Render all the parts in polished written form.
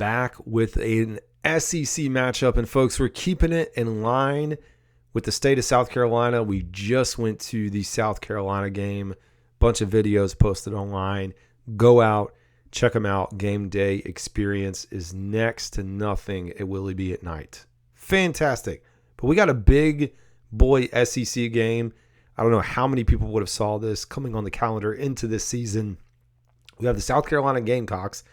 back with an SEC matchup. And folks, we're keeping it in line with the state of South Carolina. We just went to the South Carolina game. Bunch of videos posted online. Go out, check them out. Game day experience is next to nothing. It will be at night. Fantastic. But we got a big boy SEC game. I don't know how many people would have saw this coming on the calendar into this season. We have the South Carolina Gamecocks.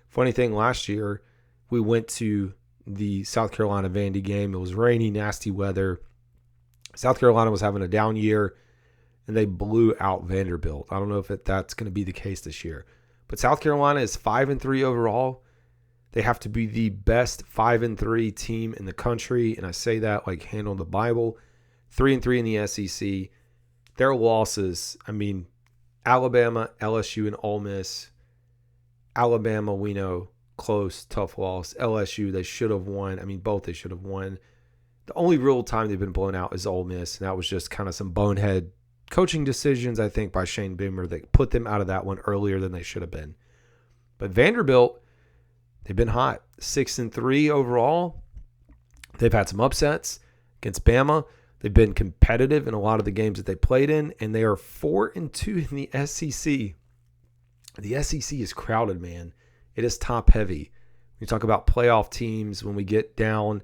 Funny thing, last year we went to the South Carolina Vandy game. It was rainy, nasty weather. South Carolina was having a down year, and they blew out Vanderbilt. I don't know if that's going to be the case this year. But South Carolina is 5-3 overall. They have to be the best 5-3 team in the country, and I say that like hand on the Bible. 3-3 in the SEC. Their losses, Alabama, LSU, and Ole Miss. Alabama, we know, close, tough loss. LSU, they should have won. Both they should have won. The only real time they've been blown out is Ole Miss, and that was just kind of some bonehead coaching decisions, I think, by Shane Beamer that put them out of that one earlier than they should have been. But Vanderbilt, they've been hot. 6-3 overall. They've had some upsets against Bama. They've been competitive in a lot of the games that they played in, and they are 4-2 in the SEC. The SEC is crowded, man. It is top heavy. When you talk about playoff teams, when we get down,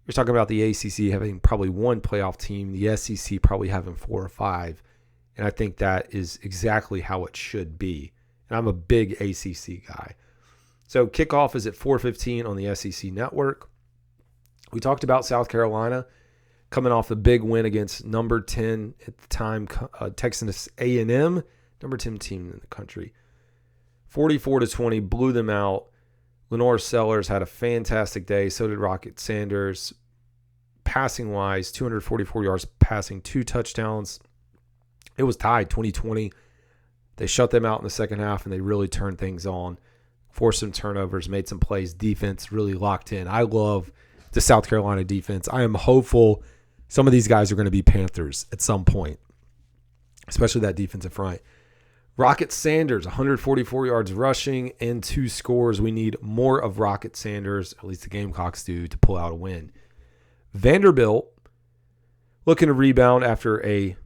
you're talking about the ACC having probably one playoff team, the SEC probably having 4 or 5. And I think that is exactly how it should be. And I'm a big ACC guy. So kickoff is at 4:15 on the SEC network. We talked about South Carolina coming off a big win against number 10 at the time, Texas A&M, number 10 team in the country. 44-20, blew them out. LaNorris Sellers had a fantastic day. So did Raheim Sanders. Passing-wise, 244 yards passing, 2 touchdowns. It was tied 20-20. They shut them out in the second half, and they really turned things on. Forced some turnovers, made some plays. Defense really locked in. I love the South Carolina defense. I am hopeful some of these guys are going to be Panthers at some point, especially that defensive front. Raheim Sanders, 144 yards rushing and 2 scores. We need more of Raheim Sanders, at least the Gamecocks do, to pull out a win. Vanderbilt looking to rebound after a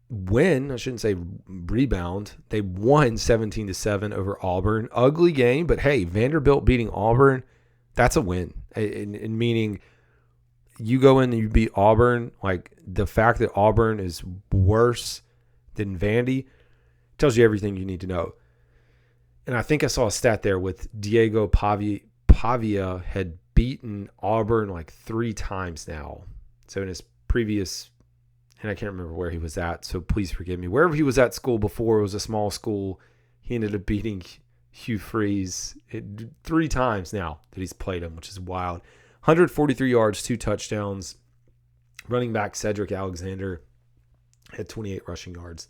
win. I shouldn't say rebound. They won 17-7 over Auburn. Ugly game, but hey, Vanderbilt beating Auburn, that's a win. And meaning you go in and you beat Auburn, like the fact that Auburn is worse than Vandy tells you everything you need to know. And I think I saw a stat there with Diego Pavia had beaten Auburn like 3 times now. So in his previous, and I can't remember where he was at, so please forgive me. Wherever he was at school before, it was a small school. He ended up beating Hugh Freeze 3 times now that he's played him, which is wild. 143 yards, 2 touchdowns. Running back Sedrick Alexander had 28 rushing yards.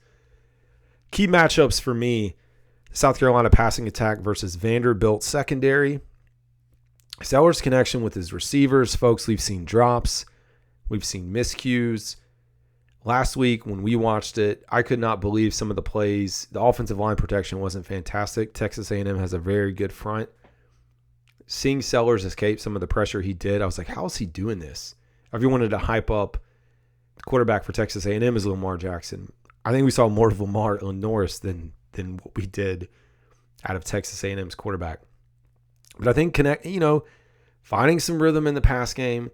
Key matchups for me, South Carolina passing attack versus Vanderbilt secondary. Sellers' connection with his receivers. Folks, we've seen drops. We've seen miscues. Last week when we watched it, I could not believe some of the plays. The offensive line protection wasn't fantastic. Texas A&M has a very good front. Seeing Sellers escape some of the pressure he did, I was like, how is he doing this? Everyone wanted to hype up the quarterback for Texas A&M is Lamar Jackson. I think we saw more of Lamar LaNorris than what we did out of Texas A&M's quarterback. But I think finding some rhythm in the pass game,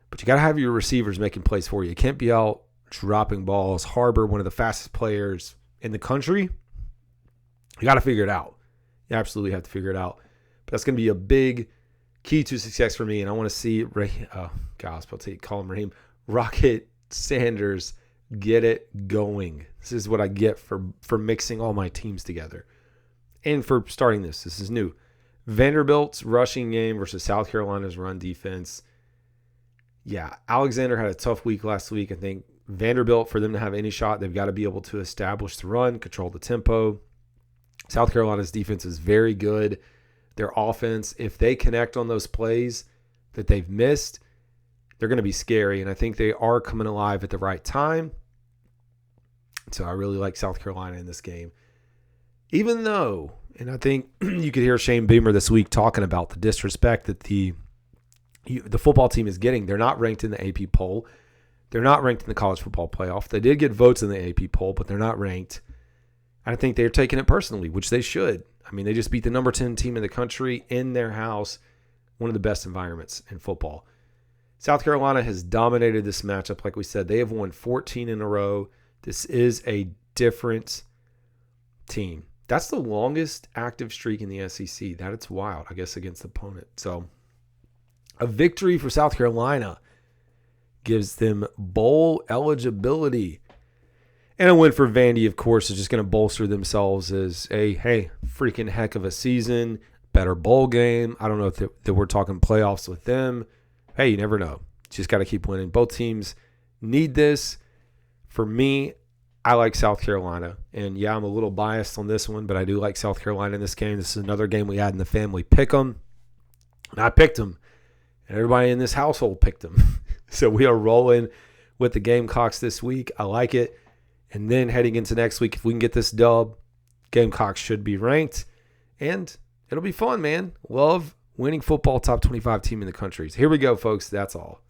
but you got to have your receivers making plays for you. You can't be out dropping balls. Harbor, one of the fastest players in the country, you got to figure it out. You absolutely have to figure it out. But that's going to be a big key to success for me, and I want to see Raheim Sanders get it going. This is what I get for mixing all my teams together and for starting this. This is new. Vanderbilt's rushing game versus South Carolina's run defense. Yeah, Alexander had a tough week last week. I think Vanderbilt, for them to have any shot, they've got to be able to establish the run, control the tempo. South Carolina's defense is very good. Their offense, if they connect on those plays that they've missed, they're going to be scary. And I think they are coming alive at the right time. So I really like South Carolina in this game. Even though, And I think you could hear Shane Beamer this week talking about the disrespect that the football team is getting. They're not ranked in the AP poll. They're not ranked in the college football playoff. They did get votes in the AP poll, but they're not ranked. I think they're taking it personally, which they should. I mean, they just beat the number 10 team in the country in their house, one of the best environments in football. South Carolina has dominated this matchup. Like we said, they have won 14 in a row. This is a different team. That's the longest active streak in the SEC. It's wild, I guess, against the opponent. So a victory for South Carolina gives them bowl eligibility. And a win for Vandy, of course, is just going to bolster themselves as a, hey, freaking heck of a season, better bowl game. I don't know if that we're talking playoffs with them. Hey, you never know. Just got to keep winning. Both teams need this. For me, I like South Carolina. And, yeah, I'm a little biased on this one, but I do like South Carolina in this game. This is another game we had in the family pick 'em. And I picked them. And everybody in this household picked them. So we are rolling with the Gamecocks this week. I like it. And then heading into next week, if we can get this dub, Gamecocks should be ranked. And it'll be fun, man. Love winning football, top 25 team in the country. So here we go, folks. That's all.